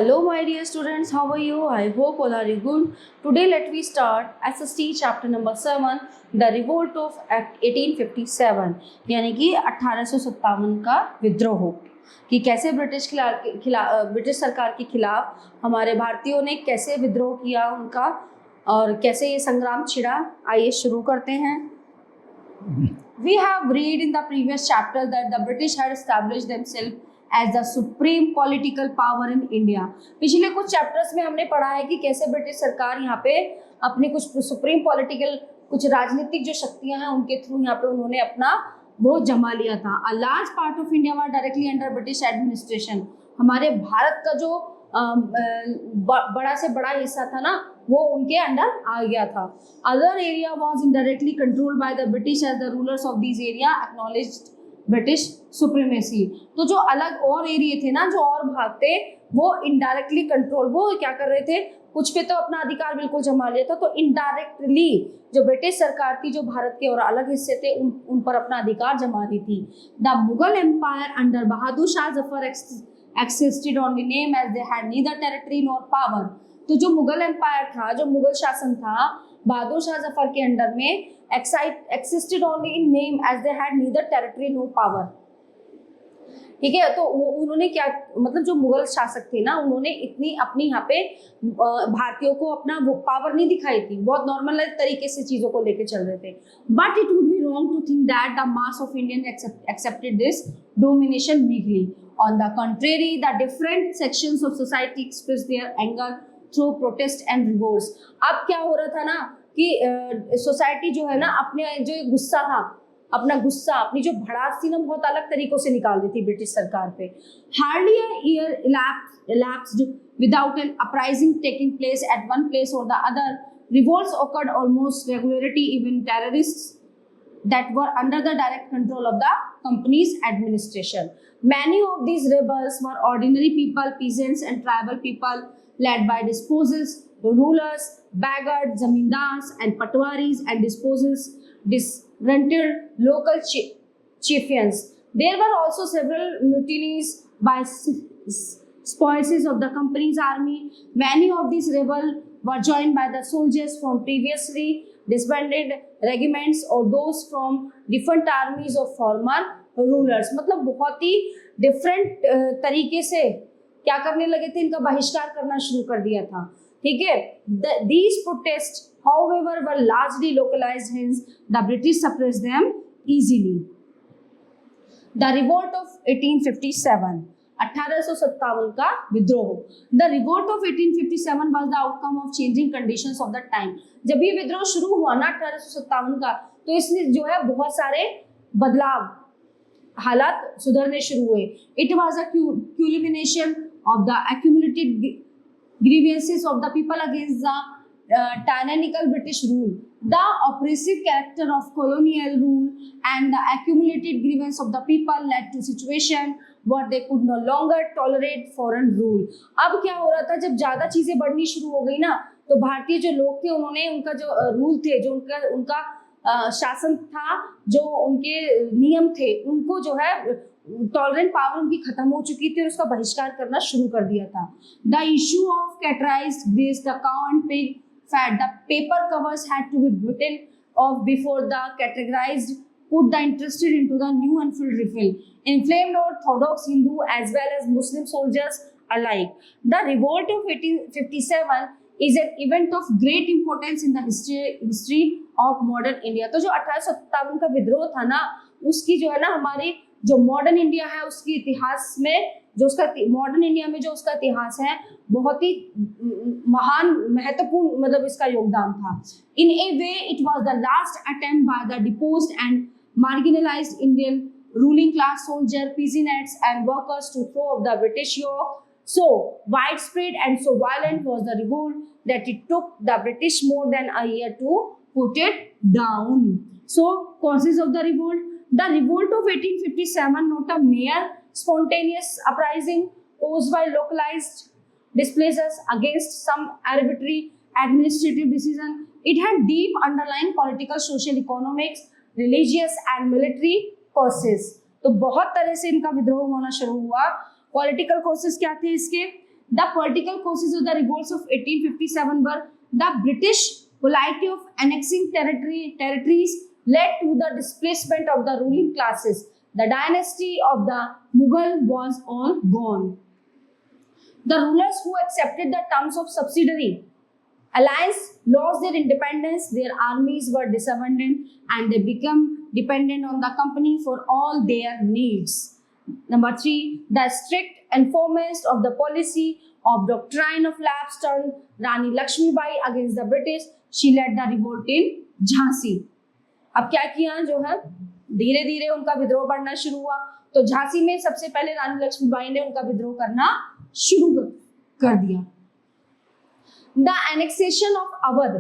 Hello, my dear students. How are you? I hope all are good. Today, let me start SST chapter number 7, the revolt of 1857, यानी कि 1857 का विद्रोह, कि कैसे British सरकार के खिलाफ हमारे भारतीयों ने कैसे विद्रोह किया उनका और कैसे ये संग्राम छिड़ा। आइए शुरू करते हैं। We have read in the previous chapter that the British had established themselves as the supreme political power in India। पिछले कुछ चैप्टर्स में हमने पढ़ा है कि कैसे ब्रिटिश सरकार यहाँ पे अपनी कुछ सुप्रीम पॉलिटिकल कुछ राजनीतिक जो शक्तियां हैं उनके थ्रू यहाँ पे उन्होंने अपना वो जमा लिया था। A large part of India was directly under British administration. हमारे भारत का जो बड़ा से बड़ा हिस्सा था ना वो उनके अंडर आ गया था। Other area was indirectly controlled by the British as the rulers of this area acknowledged British supremacy. तो जो अलग और एरिया थे ना जो और भाग थे वो इनडायरेक्टली कंट्रोल, वो क्या कर रहे थे, कुछ पे तो अपना अधिकार बिल्कुल जमा लिया था, तो इनडायरेक्टली जो ब्रिटिश सरकार थी जो भारत के और अलग हिस्से थे उन पर अपना अधिकार जमा रही थी। The Mughal empire under Bahadur Shah Zafar existed on the name as they had neither territory nor power। तो जो मुगल एम्पायर था, जो मुगल शासन था बहादुर शाह जफर के अंडर में existed only in name as they had neither territory nor power। ठीक है, तो उन्होंने क्या मतलब जो मुगल शासक थे ना उन्होंने इतनी अपनी यहाँ पे भारतीयों को अपना वो पावर नहीं दिखाई थी, बहुत नॉर्मल तरीके से चीजों को लेके चल रहे थे। But it would be wrong to think that the mass of Indian accepted this domination meekly. On the contrary, the different sections of society expressed their anger through protest and revolts। अब क्या हो रहा था ना कि society जो है ना अपने जो गुस्सा था, अपना गुस्सा अपनी जो भड़ास थी ना बहुत अलग तरीकों से निकाल दी थी ब्रिटिश सरकार पे। Hardly a year elapsed without an uprising taking place at one place or the other। Revolts occurred almost regularly, even terrorists that were under the direct control of the company's administration। Many of these rebels were ordinary people, peasants and tribal people led by despoils, rulers, baggards, zamindars and patwaris and disgruntled local chieftains। There were also several mutinies by spoils of the company's army। Many of these rebels were joined by the soldiers from previously disbanded regiments or those from different armies of former rulers. मतलब बहुत ही different तरीके से क्या करने लगे थे, इनका बहिष्कार करना शुरू कर दिया था। ठीक है, these protests however were largely localized, hence the British suppressed them easily। The revolt of 1857, 1857 का विद्रोह। The revolt of 1857 was the outcome of changing conditions of the time। जब ये विद्रोह शुरू हुआ ना 1857 का तो इसने जो है बहुत सारे बदलाव, हालात सुधरने शुरू हुए। It was a culmination of the accumulated grievances of the people against the tyrannical British rule, the oppressive character of colonial rule and the accumulated grievance of the people led to situation where they could no longer tolerate foreign rule। अब क्या हो रहा था, जब ज्यादा चीजें बढ़नी शुरू हो गई ना तो भारतीय जो लोग थे उन्होंने उनका जो रूल थे, जो उनका शासन था, जो उनके नियम थे, उनको जो है टॉलरेंट पावर उनकी खत्म हो चुकी थी और उसका बहिष्कार करना शुरू कर दिया था। The issue of cartridges grease, the cow and pig fat, the paper covers had to be bitten off before the categorized put the interested into the new and full refill, inflamed Orthodox Hindu as well as Muslim soldiers alike। The revolt of 1857 is an event of great importance in the history of modern India। तो जो 1857 का विद्रोह था ना उसकी जो है ना हमारी जो मॉडर्न इंडिया है उसकी इतिहास में जो उसका मॉडर्न इंडिया में जो उसका इतिहास है बहुत ही महान महत्वपूर्ण मतलब इसका योगदान था। In a way it was the last attempt by the deposed and marginalized Indian ruling class soldier, peasants and workers to throw off the British yoke। So widespread and so violent was the revolt that it took the British more than a year to put it down। So causes of the revolt: the revolt of 1857, not a mere spontaneous uprising caused by localized displeasure against some arbitrary administrative decision। It had deep underlying political, social, economics, religious and military causes. तो बहुत तरह से इनका विद्रोह होना शुरू हुआ। Political causes क्या थे इसके, The political causes of the revolts of 1857 were the British policy of annexing territories led to the displacement of the ruling classes. The dynasty of the Mughal was all gone. The rulers who accepted the terms of subsidiary alliance lost their independence, their armies were disabandoned, and they became dependent on the company for all their needs. Number 3, the strict enforcement of the policy of doctrine of lapse turned Rani Lakshmibai against the British. She led the revolt in Jhansi. अब क्या किया जो है धीरे धीरे उनका विद्रोह बढ़ना शुरू हुआ, तो झांसी में सबसे पहले रानी लक्ष्मीबाई ने उनका विद्रोह करना शुरू कर दिया. The annexation of Awadh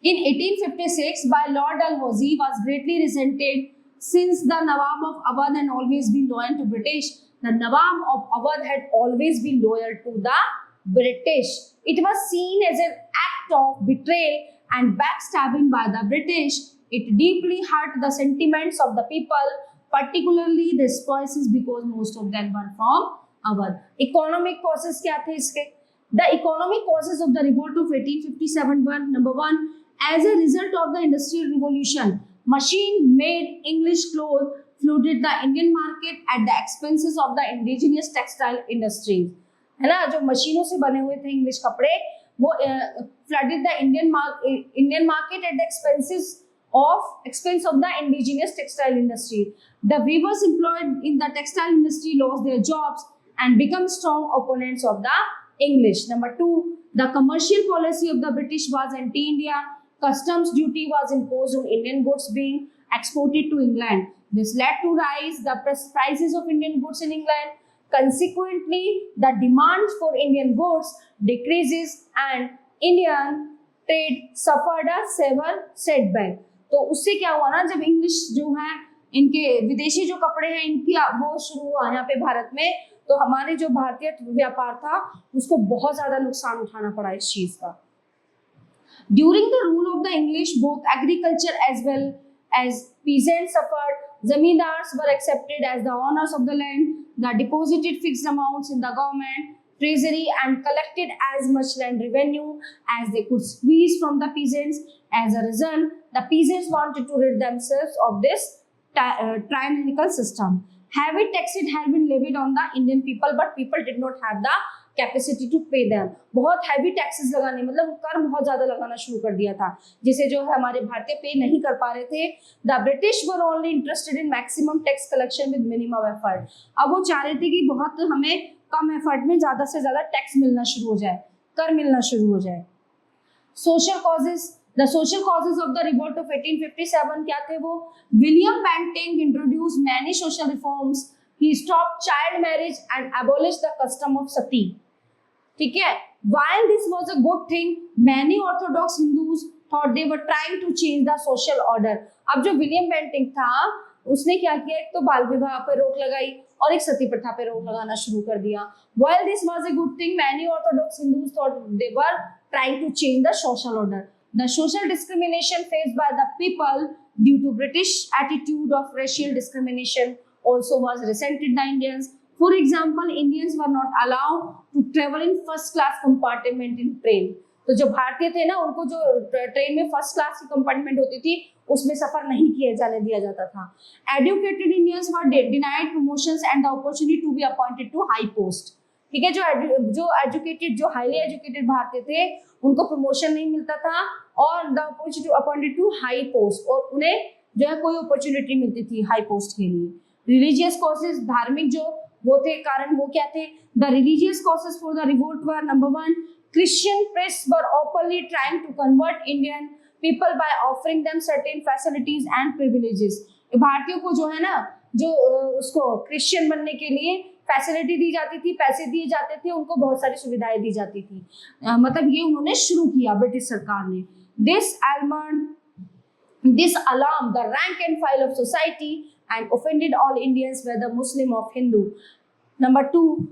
in 1856 by Lord Dalhousie was greatly resented since the Nawab of Awadh had always been loyal to British. The Nawab of Awadh had always been loyal to the British. It was seen as an act of betrayal and backstabbing by the British. It deeply hurt the sentiments of the people, particularly the spoils, because most of them were from Awadh. Economic causes क्या थे इसके? The economic causes of the revolt of 1857 were, number 1, as a result of the industrial revolution, machine-made English clothes flooded the Indian market at the expenses of the indigenous textile industries. है ना, जो मशीनों से बने हुए थे English कपड़े वो flooded the Indian market at the expense of the indigenous textile industry. The weavers employed in the textile industry lost their jobs and become strong opponents of the English. Number 2, the commercial policy of the British was anti-India. Customs duty was imposed on Indian goods being exported to England. This led to rise the prices of Indian goods in England. Consequently, the demand for Indian goods decreases and Indian trade suffered a severe setback. तो उससे क्या हुआ ना, जब English जो है इनके विदेशी जो कपड़े हैं इनकी वो शुरू हुआ यहाँ पे भारत में, तो हमारे जो भारतीय व्यापार था उसको बहुत ज्यादा नुकसान उठाना पड़ा इस चीज का. During the rule of the English both agriculture as well as peasants suffered. Zamindars were accepted as the owners of the land. The deposited fixed amounts in the government treasury and collected as much land revenue as they could squeeze from the peasants. As a result, the peasants wanted to rid themselves of this tyrannical system. Heavy taxes had been levied on the Indian people, but people did not have the capacity to pay them. बहुत heavy taxes लगाने, मतलब कर बहुत ज्यादा लगाना शुरू कर दिया था, जिसे जो है हमारे भारतीय पे नहीं कर पा रहे थे. The British were only interested in maximum tax collection with minimum effort. अब वो चाह रहे थे कि बहुत हमें कम एफर्ट में ज्यादा से ज्यादा टैक्स मिलना शुरू हो जाए, कर मिलना शुरू हो जाए. Social causes. The social causes of the revolt of 1857 क्या थे वो? William Bentinck introduced many social reforms. He stopped child marriage and abolished the custom of sati. ठीक है. While this was a good thing, many Orthodox Hindus thought they were trying to change the social order. अब जो William Bentinck था उसने क्या किया, एक तो बाल विवाह पर रोक लगाई और एक सती प्रथा पर रोक लगाना शुरू कर दिया. While this was a good thing, many Orthodox Hindus thought they were trying to change the social order. The social discrimination faced by the people due to British attitude of racial discrimination also was resented the Indians. For example, Indians were not allowed to travel in first class compartment in train. तो जो भारतीय थे ना उनको जो train में first class की compartment होती थी उसमें सफर नहीं किए जाने दिया जाता था. Educated Indians were denied promotions and the opportunity to be appointed to high post. ठीक है. जो एजुकेटेड, जो हाईली एजुकेटेड भारतीय थे उनको प्रमोशन नहीं मिलता था और the opportunity appointed to high post, और उन्हें जो है कोई अपॉर्चुनिटी मिलती थी हाई पोस्ट के लिए. Religious causes. धार्मिक जो वो थे कारण वो क्या थे? The religious causes for the revolt were, number 1, Christian priests were openly trying to convert Indian people by offering them certain facilities and privileges. भारतीयों को जो है ना जो उसको क्रिश्चियन बनने के लिए फैसिलिटी दी जाती थी, पैसे दिए जाते थे, उनको बहुत सारी सुविधाएं दी जाती थी. मतलब ये उन्होंने शुरू किया ब्रिटिश सरकार ने. This alarmed the rank and file of society and offended all Indians, whether Muslim or Hindu. Number 2,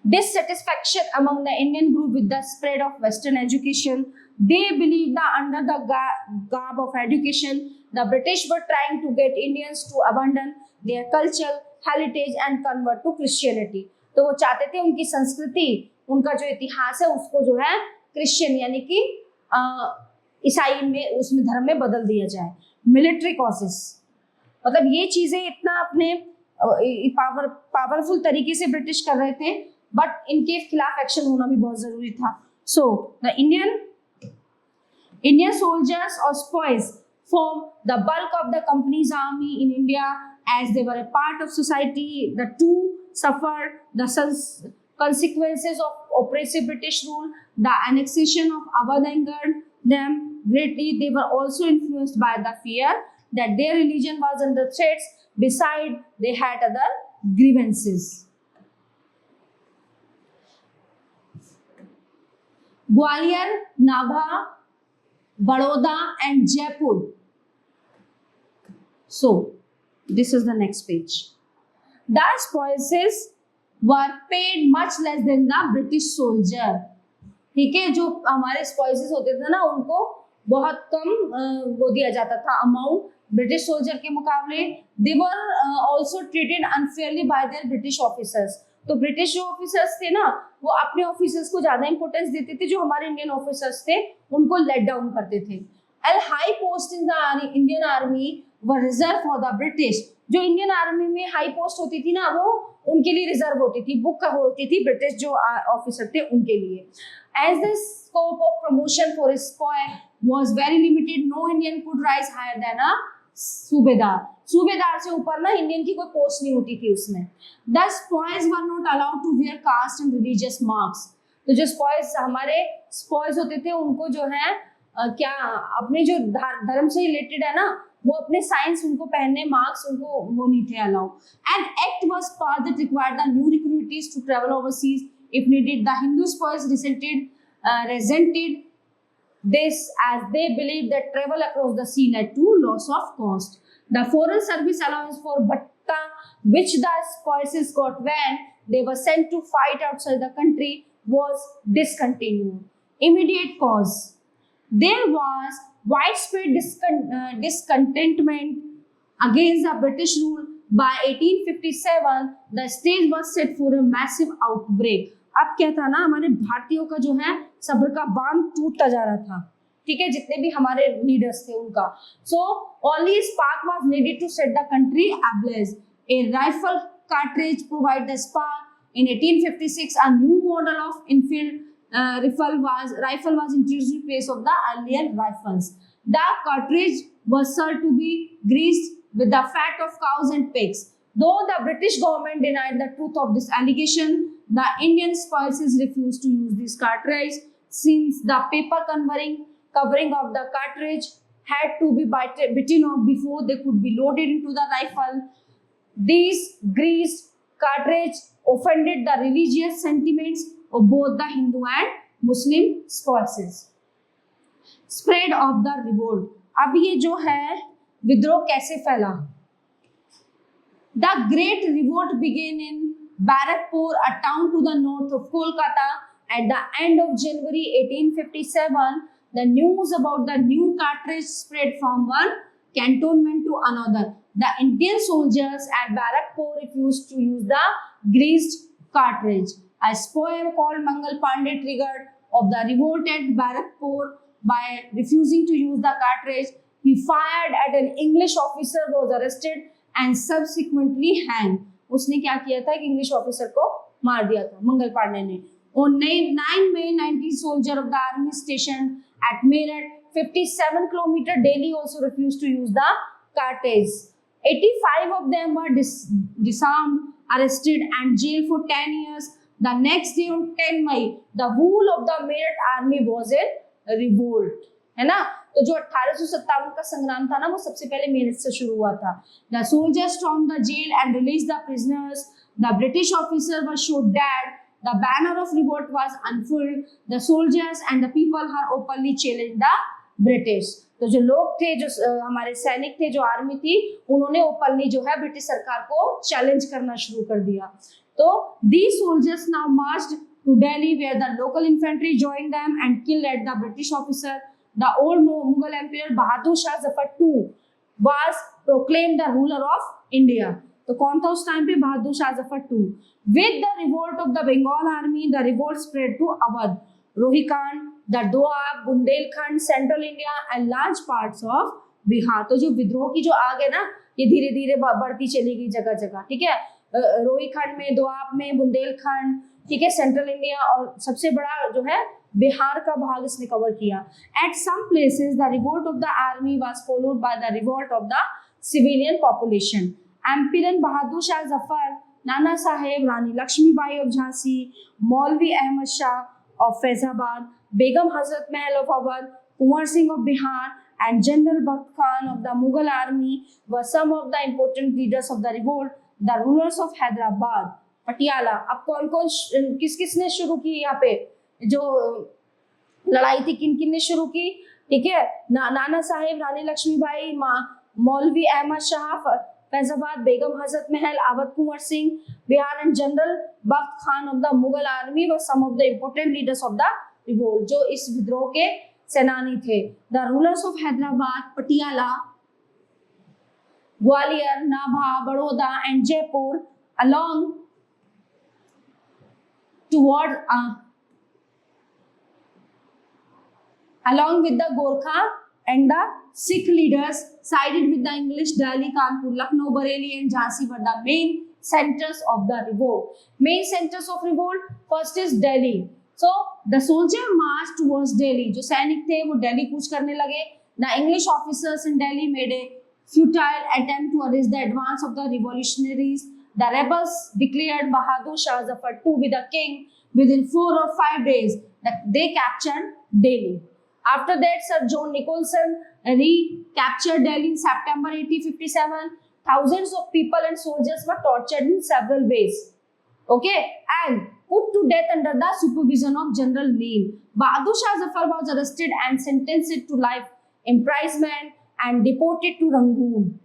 dissatisfaction among the Indian group with the spread of Western education. They believed that under the garb of education, the British were trying to get Indians to abandon their culture, heritage and convert to Christianity. तो वो चाहते थे उनकी संस्कृति, उनका जो इतिहास है उसको जो है क्रिश्चियन यानी कि ईसाई में उसमें धर्म में बदल दिया जाए। मिलिट्री कॉजेस, मतलब ये चीजें इतना अपने पावरफुल तरीके से ब्रिटिश कर रहे थे, बट इनके खिलाफ एक्शन होना भी बहुत जरूरी था। So the Indian soldiers or spies formed the bulk of the company's army in India as they were a part of society. The two suffered the consequences of oppressive British rule. The annexation of Awadh angered them greatly. They were also influenced by the fear that their religion was under threats. Besides, they had other grievances. Gwalior, Nabha, Baroda and Jaipur. So, this is the next page. The spoils were paid much less than the British soldier. ठीक है, जो हमारे स्पॉइसेस होते थे ना उनको बहुत कम वो दिया जाता था अमाउंट ब्रिटिश सोल्जर के मुकाबले। They were also treated unfairly by their British officers. तो ब्रिटिश जो ऑफिसर्स थे ना वो अपने ऑफिसर्स को ज्यादा इंपॉर्टेंस देते थे, जो हमारे इंडियन ऑफिसर्स थे उनको लेट डाउन करते थे। And high post in the Indian army were reserve for the British. जो इंडियन आर्मी में हाई पोस्ट होती थी ना वो उनके लिए रिजर्व होती थी, बुक होती थी ब्रिटिश जो ऑफिसर थे उनके लिए। As the scope of promotion for a spy was very limited, no Indian could rise higher than a सूबेदार। सूबेदार से ऊपर ना इंडियन की कोई पोस्ट नहीं होती थी उसमें। The spies were not allowed to wear caste and religious marks। तो जो स्पॉयज हमारे स्पॉयज होते थे उनको जो है क्या अपने जो धर्म से रिलेटेड है ना वो अपने साइंस उनको पहनने, मार्क्स उनको वो नहीं थे allow. An act was passed that required the new recruits to travel overseas if needed. The Hindu sepoys resented this as they believed that travel across the sea led to loss of cost. The foreign service allowance for bhatta which the spoils got when they were sent to fight outside the country was discontinued. Immediate cause: there was widespread discontentment against the British rule. By 1857, the stage was set for a massive outbreak. अब क्या था ना हमारे भारतीयों का जो है सब्र का बांध टूटता जा रहा था, ठीक है, जितने भी हमारे लीडर्स थे उनका। So only spark was needed to set the country ablaze. A rifle cartridge provide the spark. In 1856, a new model of infield rifle was introduced in place of the earlier rifles. The cartridge was said to be greased with the fat of cows and pigs. Though the British government denied the truth of this allegation, the Indian spices refused to use this cartridge since the paper covering of the cartridge had to be bitten off before they could be loaded into the rifle. These greased cartridge offended the religious sentiments of both the Hindu and Muslim spices. Spread of the revolt. अब ये जो है विद्रोह कैसे फैला? The Great Revolt began in Barakpur, a town to the north of Kolkata. At the end of January 1857, the news about the new cartridge spread from one cantonment to another. The Indian soldiers at Barakpur refused to use the greased cartridge. A spy called Mangal Pandey triggered of the revolt at Barakpur by refusing to use the cartridge. He fired at an English officer, was arrested and subsequently hanged. उसने क्या किया था कि English officer को मार दिया था मंगल पांडे ने। On 9 May 19 soldiers of the army stationed at Meerut 57 km daily also refused to use the cartridge. 85 of them were disarmed, arrested and jailed for 10 years. The next day on 10 May, the whole of the Meerut army was in revolt. है ना, तो जो 1857 का संग्राम था ना वो सबसे पहले मेरठ से शुरू हुआ था। The soldiers stormed the jail and released the prisoners. The British officer was shot dead. The banner of revolt was unfurled. The soldiers and the people have openly challenged the British. तो जो लोग थे, जो हमारे सैनिक थे, जो army थी, उन्होंने ओपनली जो है ब्रिटिश सरकार को चैलेंज करना शुरू कर दिया। तो these soldiers now marched to Delhi where the local infantry joined them and killed at the British officer. The old Mughal Emperor Bahadur Shah Zafar II was proclaimed the ruler of India. तो कौन था उस time पे? Bahadur Shah Zafar too. With the revolt of the Bengal army the revolt spread to Awadh, Rohilkhand, the Doab, Bundelkhand, central India and large parts of Bihar. तो जो विद्रोह की जो आग है ना, ये धीरे धीरे बढ़ती चली गई जगह जगह, ठीक है, रोहिखंड में, दोआब में, बुंदेलखंड, ठीक है, सेंट्रल इंडिया, और सबसे बड़ा जो है बिहार का भाग इसने कवर किया। At some places the revolt of the army was followed by the revolt of the civilian population. Emperor Bahadur Shah Zafar, Nana Sahib, Rani Lakshmibai of Jhansi, Maulvi Ahmad Shah of Faizabad, Begum Hazrat Mahal of Awadh, Kunwar Singh of Bihar and General Bakht Khan of the Mughal army were some of the important leaders of the revolt. The rulers of Hyderabad, Patiala. अब कौन कौन किस किसने शुरू की यहाँ पे जो लड़ाई थी, किन किन ने शुरू की? ठीक है, नाना साहेब, रानी लक्ष्मीबाई, मौलवी Ahmad Shah Faizabad, Begum Hazrat Mahal, Awadh Kunwar Singh, Bihar, and general Bakht Khan of the Mughal army were some of the important leaders of the revolt, जो इस विद्रोह के सेनानी थे। The rulers of Hyderabad, Patiala, Gwalior, Nabha, Baroda and Jaipur along with the Gorkha and the Sikh leaders sided with the English. Delhi, Kanpur, Lucknow, Bareilly and Jhansi were the main centers of the revolt. Main centers of revolt, first is Delhi. So the soldier marched towards Delhi. जो सैनिक थे वो दिल्ली कूच करने लगे. The English officers in Delhi made a futile attempt to arrest the advance of the revolutionaries. The rebels declared Bahadur Shah Zafar to be the king. Within 4 or 5 days, they captured Delhi. After that, Sir John Nicholson recaptured Delhi in September 1857. Thousands of people and soldiers were tortured in several ways. Okay, and put to death under the supervision of General Neil. Bahadur Shah Zafar was arrested and sentenced to life imprisonment and deported to Rangoon,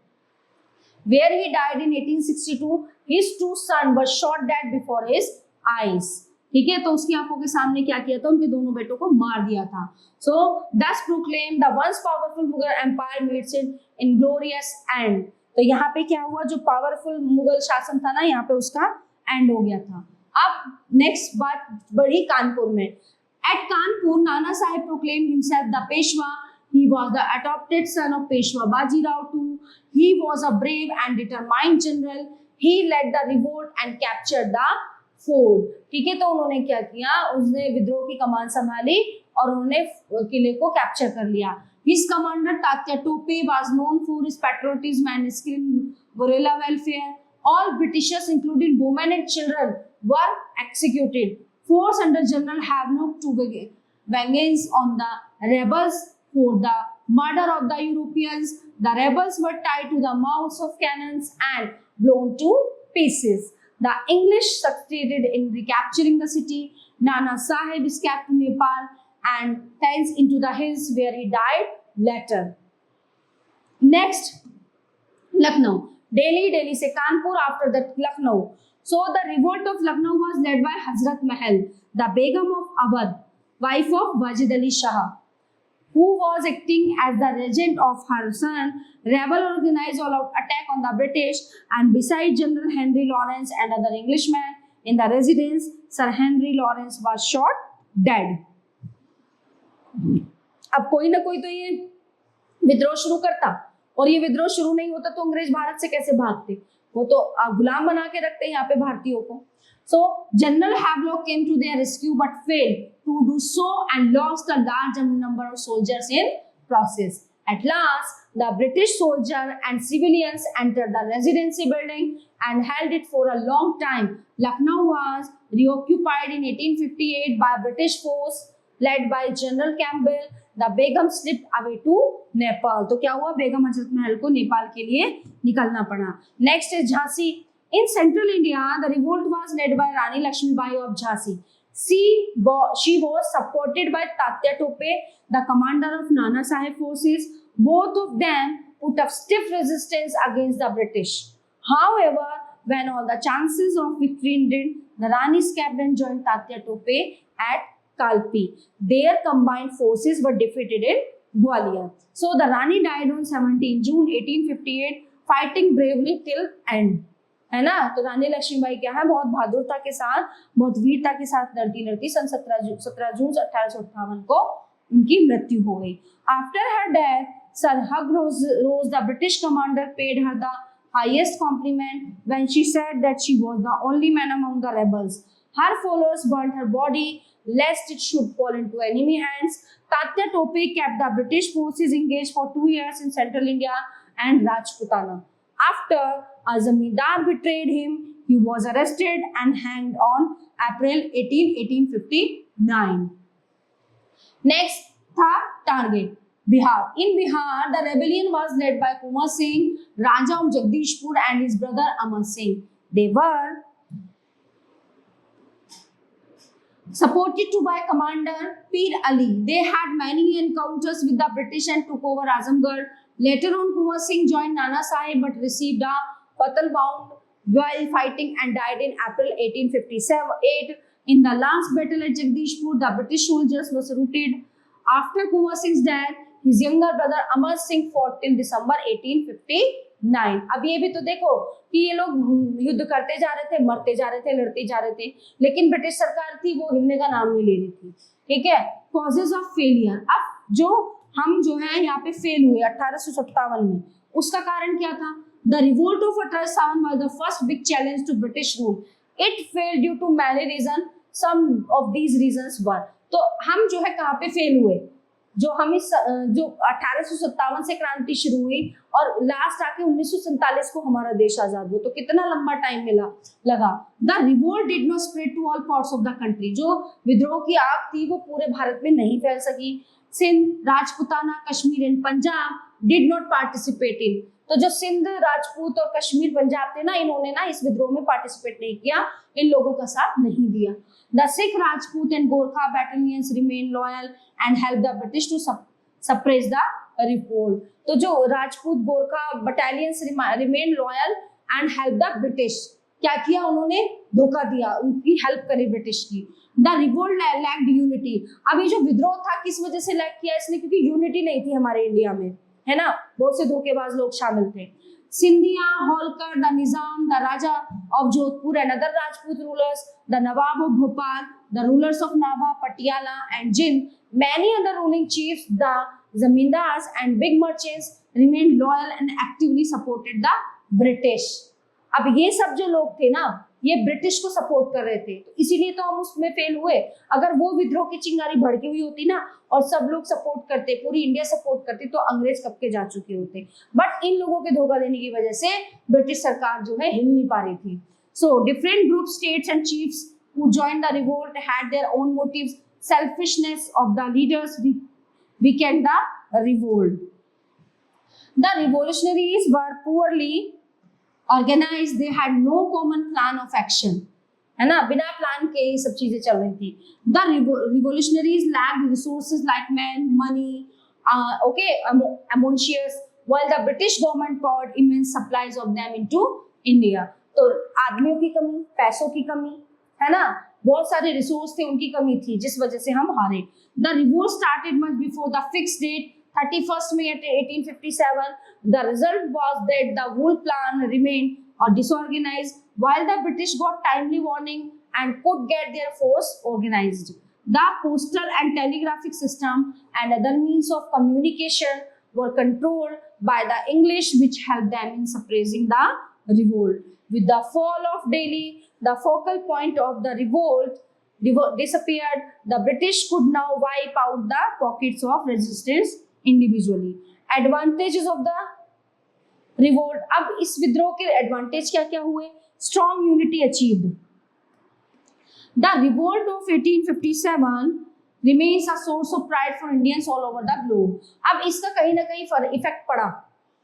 where he died in 1862. His 2 sons were shot dead before his eyes. ठीक है, तो उसकी आंखों के सामने क्या किया था? उनके दोनों बेटों को मार दिया था. So thus proclaimed the once powerful Mughal empire meets its inglorious end. तो यहाँ पे क्या हुआ? जो पावरफुल मुगल शासन था ना, यहाँ पे उसका एंड हो गया था. अब नेक्स्ट बात बढ़ी कानपुर में. At Kanpur Nana Sahib proclaimed himself the Peshwa. He was the adopted son of Peshwa Bajirao II. He was a brave and determined general. He led the revolt and captured the fort. ठीक है, तो उन्होंने क्या किया? उसने विद्रोह की कमान संभाली और उन्होंने किले को कैप्चर कर लिया. His commander Tatya Tope was known for his patriotism and skill in guerrilla warfare. All Britishers, including women and children, were executed. Force under General Havelock took vengeance on the rebels for the murder of the Europeans. The rebels were tied to the mouths of cannons and blown to pieces. The English succeeded in recapturing the city. Nana Sahib escaped to Nepal and thence into the hills, where he died later. Next, Lucknow. Delhi से Kanpur, after that Lucknow. So the revolt of Lucknow was led by Hazrat Mahal, the Begum of Awadh, wife of Wajid Ali Shah, who was acting as the regent of her son. Rebel organized all-out attack on the British, and besides General Henry Lawrence and other Englishmen in the residence, Sir Henry Lawrence was shot dead. अब कोई ना कोई तो ये विद्रोह शुरू करता, और ये विद्रोह शुरू नहीं होता तो अंग्रेज भारत से कैसे भागते? वो तो गुलाम बना के रखते हैं यहाँ पे भारतीयों को. So General Havelock came to their rescue but failed to do so and lost a large number of soldiers in process. At last, the British soldier and civilians entered the residency building and held it for a long time. Lucknow was reoccupied in 1858 by British force led by General Campbell. The Begum slipped away to Nepal. तो क्या हुआ? बेगम हजरत महल को नेपाल के लिए निकलना पड़ा. Next is Jhansi. In central India, the revolt was led by Rani Lakshmibai of Jhansi. She was supported by Tatya Tope, the commander of Nana Sahib forces. Both of them put up stiff resistance against the British. However, when all the chances of victory ended, the Rani escaped and joined Tatya Tope at Kalpi. Their combined forces were defeated in Gwalior. So the Rani died on 17 June 1858, fighting bravely till end. है ना। तो रानी लक्ष्मीबाई क्या है, बहुत बहादुरता के साथ, बहुत वीरता के साथ लड़ती सन 17 जून 1858 को उनकी मृत्यु हो गई। After her death Sir Hugh Rose, the British commander, paid her the highest compliment when she said that she was the only man among the rebels. Her followers burnt her body lest it should fall into enemy hands. Tatya Tope kept the British forces engaged for 2 years in central India and Rajputana. After a zamindar betrayed him, he was arrested and hanged on April 18, 1859. Next था target. Bihar. In Bihar, the rebellion was led by Kumar Singh, Raja of Jagdishpur, and his brother Amar Singh. They were supported to by Commander Peer Ali. They had many encounters with the British and took over Azamgarh. Later on, Kumar Singh joined Nana Sahib but received a fatal wound while fighting and died in April 1858. In the last battle at Jagdishpur, the British soldiers were routed. After Kumar Singh's death, his younger brother Amar Singh fought till December 1859. अब ये भी तो देखो कि ये लोग युद्ध करते जा रहे थे, मरते जा रहे थे, लड़ते जा रहे थे, लेकिन ब्रिटिश सरकार थी वो हिलने का नाम नहीं ले रही थी। ठीक है, कॉजेज ऑफ फेलियर। अब जो हम जो है यहाँ पे फेल हुए 1857 में, उसका कारण क्या था? The revolt of 1857 was the first big challenge to British rule. It failed due to many reason, some of these reasons were. तो हम जो है कहाँ पे फेल हुए? जो हम इस जो 1857 से क्रांति शुरू हुई और लास्ट आके 1947 को हमारा देश आजाद हुआ, तो कितना लंबा टाइम लगा। The revolt did not spread to all parts of the country. जो विद्रोह की आग थी वो पूरे भारत में नहीं फैल सकी। Sindh, Rajputana, Kashmir and Punjab did not participate in. तो जो सिंध, राजपूत और कश्मीर, पंजाब थे ना, इन्होंने ना इस विद्रोह में पार्टिसिपेट नहीं किया, इन लोगों का साथ नहीं दिया। The Sikh, Rajput and Gorkha battalions remained loyal and helped the British to suppress the revolt. तो जो Rajput, Gorkha battalions remained loyal and helped the British. क्या किया उन्होंने? धोखा दिया, उनकी हेल्प करी ब्रिटिश की। The revolt lacked unity. अब ये जो विद्रोह था किस वजह से लैक किया इसने? क्योंकि यूनिटी नहीं थी हमारे इंडिया में, है ना, बहुत से धोखेबाज लोग शामिल थे। Sindhia, Holkar, the Nizam, the Raja of Jodhpur and other Rajput rulers, the Nawab of Bhopal, the rulers of Nabha, Patiala and Jind, many other ruling chiefs, the zamindars and big merchants remained loyal and actively supported the British. अब ये सब जो लोग थे ना, ये British को support कर रहे थे, तो इसीलिए तो हम उसमें फेल हुए। अगर वो विद्रोह की चिंगारी भड़की हुई होती ना और सब लोग सपोर्ट करते, पूरी इंडिया सपोर्ट करती, तो अंग्रेज कब के जा चुके होते। बट इन लोगों के धोखा देने की वजह से ब्रिटिश सरकार जो है हिल नहीं पा रही थी। So different group, states and chiefs who joined the revolt had their own motives. Selfishness of the leaders weakened the revolt. The revolutionaries were poorly organized. They had no common plan of action. है ना, बिना plan के ये सब चीजें चल रही थी। The revolutionaries lacked resources like men, money, ammunition, while the British government poured immense supplies of them into India. तो आदमियों की कमी, पैसों की कमी, है ना, बहुत सारे रिसोर्स थे, उनकी कमी थी, जिस वजह से हम हारे। The revolt started much before the fixed date 31st May 1857. The result was that the whole plan remained disorganized, while the British got timely warning and could get their force organized. The postal and telegraphic system and other means of communication were controlled by the English, which helped them in suppressing the revolt. With the fall of Delhi, the focal point of the revolt disappeared. The British could now wipe out the pockets of resistance individually. Advantages of the revolt. अब इस विद्रोह के advantage क्या क्या हुए? Strong unity achieved. The revolt of 1857 remains a source of pride for Indians all over the globe. अब इसका कहीं ना कहीं इफेक्ट पड़ा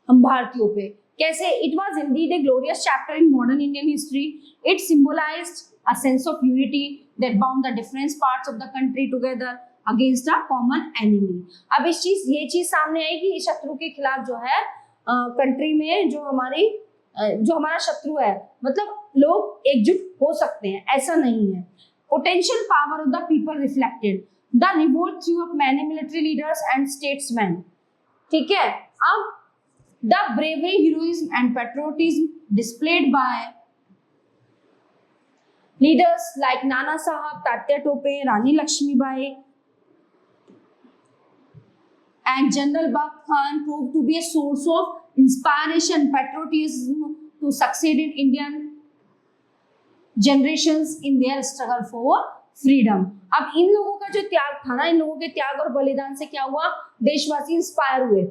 हम भारतीयों पे। कैसे? It was indeed a glorious chapter in modern Indian history. It symbolized a sense of unity that bound the different parts of the country together against a common enemy. अब ये चीज सामने आई कि शत्रु के खिलाफ जो है कंट्री में जो हमारा शत्रु है, मतलब लोग एकजुट हो सकते हैं, ऐसा नहीं है। Potential power of the people reflected. The revolt threw up many military leaders and statesmen. ठीक है, अब the bravery, heroism and patriotism displayed by Leaders like Nana Sahab, Tatya Tope, Rani Lakshmibai, and General Bach Khan proved to be a source of inspiration, patriotism to succeed in Indian generations in their struggle for freedom. अब इन लोगों का जो त्याग था ना, इन लोगों के त्याग और बलिदान से क्या हुआ, देशवासी इंस्पायर हुए,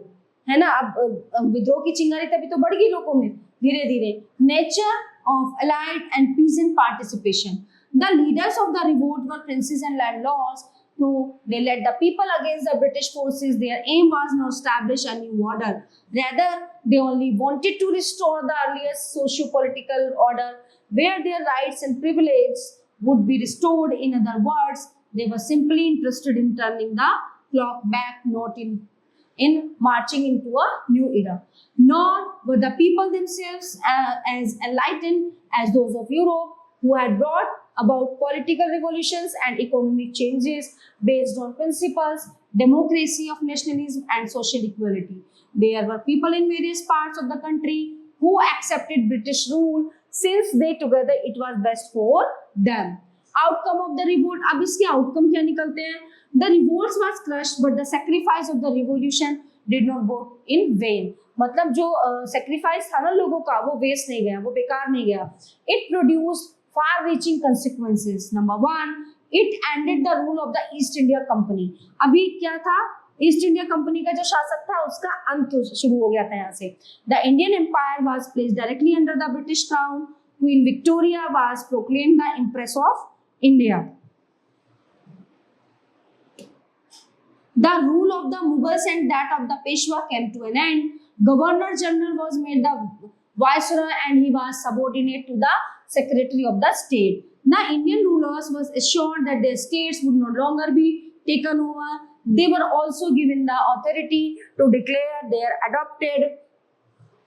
है ना। अब विद्रोह की चिंगारी तभी तो बढ़ गई लोगों में धीरे धीरे। Nature of allied and peasant participation. The leaders of the revolt were princes and landlords. So they led the people against the British forces. Their aim was not to establish a new order. Rather, they only wanted to restore the earliest socio-political order where their rights and privileges would be restored. In other words, they were simply interested in turning the clock back, not in marching into a new era. Nor were the people themselves as enlightened as those of Europe, who had brought about political revolutions and economic changes based on principles, democracy of nationalism and social equality. There were people in various parts of the country who accepted British rule since they together it was best for them. Outcome of the revolt. अब इसके outcome क्या निकलते हैं? The revolt was crushed, but the sacrifice of the revolution did not go in vain. मतलब जो sacrifice था ना लोगों का, वो waste नहीं गया, वो बेकार नहीं गया. It produced far-reaching consequences. Number one, it ended the rule of the East India Company. अभी क्या था? ईस्ट इंडिया कंपनी का जो शासक था उसका अंत शुरू हो गया था यहाँ से. The Indian empire was placed directly under the British crown. Queen Victoria was proclaimed the empress of India. The rule of the Mughals and that of the Peshwa came to an end. Governor General was made the viceroy and he was subordinate to the Secretary of the State. The Indian rulers was assured that their states would no longer be taken over. They were also given the authority to declare their adopted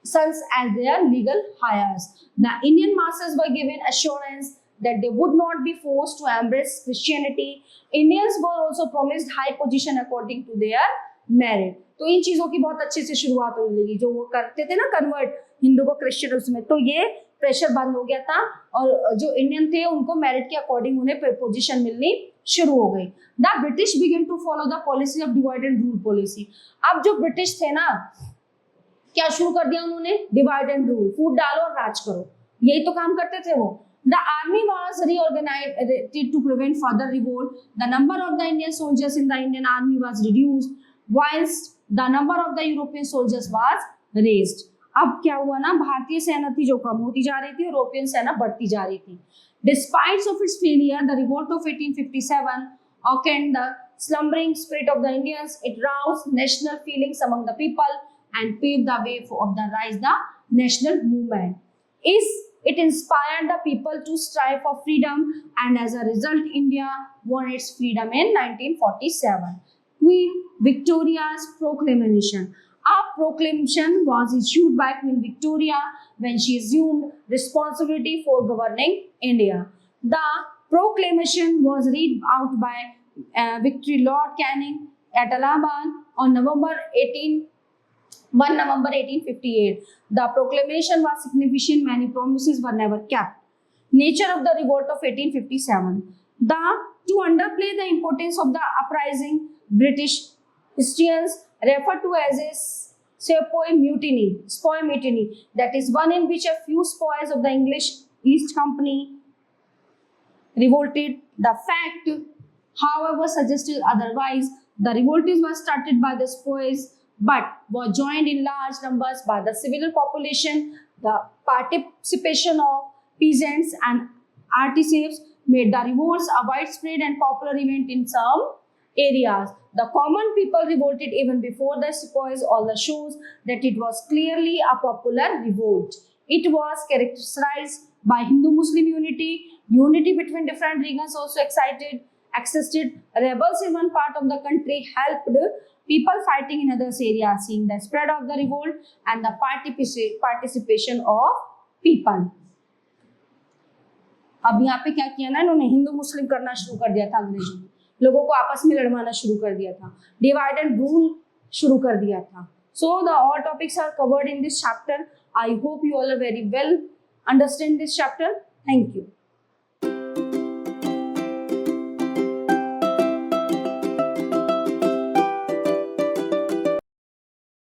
sons as their legal heirs. The Indian masses were given assurance that they would not be forced to embrace Christianity. Indians were also promised high position according to their merit. तो इन चीजों की बहुत अच्छे से शुरुआत हो गई. जो वो करते थे ना कन्वर्ट हिंदू को क्रिश्चियन उसमें, तो ये प्रेशर बंद हो गया था और जो इंडियन थे उनको मेरिट के अकॉर्डिंग उन्हें पोजीशन मिलनी शुरू हो गई. The British began to follow the policy of divide and rule policy. अब जो ब्रिटिश थे ना, क्या शुरू कर दिया उन्होंने? डिवाइड एंड रूल, फूट डालो और राज करो, यही तो काम करते थे वो. The army was reorganized to prevent further revolt. The number of the Indian soldiers in the Indian army was reduced, whilst the number of the European soldiers was raised. अब क्या हुआ ना, भारतीय सेना थी जो कम होती जा रही थी, यूरोपियन सेना बढ़ती जा रही थी. Despite of its failure, the revolt of 1857 awakened the slumbering spirit of the Indians. It roused national feelings among the people and paved the way for of the rise the national movement. It inspired the people to strive for freedom, and as a result, India won its freedom in 1947. Queen Victoria's proclamation. A proclamation was issued by Queen Victoria when she assumed responsibility for governing India. The proclamation was read out by Victory Lord Canning at Allahabad on November 1858. The proclamation was significant. Many promises were never kept. Nature of the revolt of 1857. To underplay the importance of the uprising, British historians refer to as a sepoy mutiny, that is one in which a few sepoys of the English East Company revolted. The fact, however, suggested otherwise. The revolt was started by the sepoys but were joined in large numbers by the civilian population. The participation of peasants and artisans made the revolts a widespread and popular event in some areas. The common people revolted even before the sepoys. All the shows that it was clearly a popular revolt. It was characterized by Hindu-Muslim unity between different regions also existed. Rebels in one part of the country helped people fighting in other areas, seeing the spread of the revolt and the participation of people. अब यहाँ पे क्या किया ना, इन्होंने हिंदू मुस्लिम करना शुरू कर दिया था. अंग्रेजों ने लोगों को आपस में लड़वाना शुरू कर दिया था. डिवाइड एंड रूल शुरू कर दिया था. So the all topics are covered in this chapter. I hope you all are very well understand this chapter. Thank you.